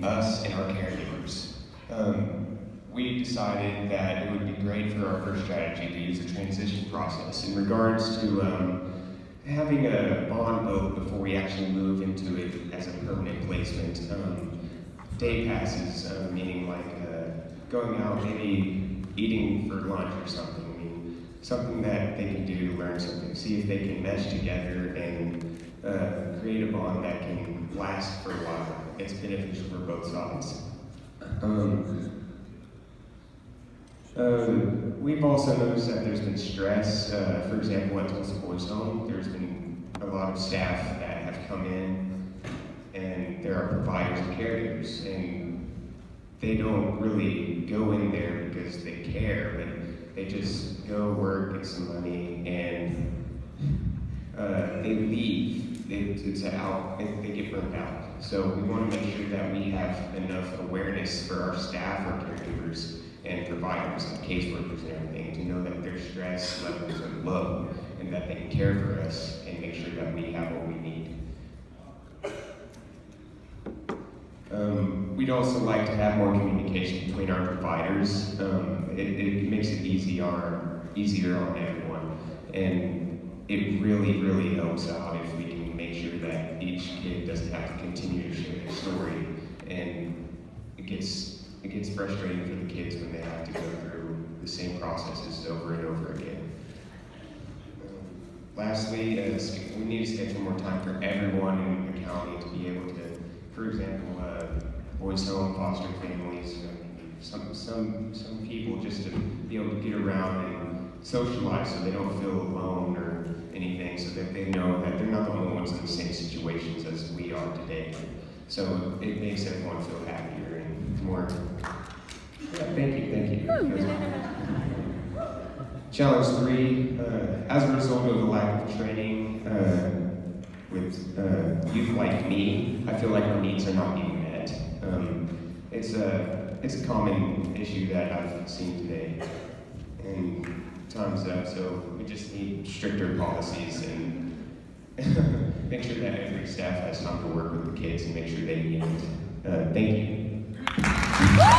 between us and our caregivers. We decided that it would be great for our first strategy to use a transition process in regards to having a bond vote before we actually move into it as a permanent placement. Day passes, meaning like going out, maybe eating for lunch or something. I mean, something that they can do to learn something, see if they can mesh together and create a bond that can last for a while. It's beneficial for both sides. We've also noticed that there's been stress. For example, at Tulsa Boys Home, there's been a lot of staff that have come in, and there are providers and caregivers, and they don't really go in there because they care, but they just go work, get some money, and they leave. It's out, they get burnt out. So we want to make sure that we have enough awareness for our staff, our caregivers, and providers and caseworkers and everything to know that their stress levels are low and that they can care for us and make sure that we have what we need. We'd also like to have more communication between our providers. It makes it easier on everyone, and it really helps out if we can make sure that each kid doesn't have to continue to share their story, and it gets frustrating for the kids when they have to go through the same processes over and over again. Lastly, we need to schedule more time for everyone in the county to be able to, for example, boys' home, foster families, some people just to be able to get around and socialize so they don't feel alone or anything, so that they know that they're not the only ones in the same situations as we are today. So it makes everyone feel happier and more. Yeah, thank you. Challenge 3, as a result of the lack of training with youth like me, I feel like our needs are not being met. It's a common issue that I've seen today, and time's up, so we just need stricter policies and make sure that every staff has time to work with the kids and make sure they meet it. Thank you.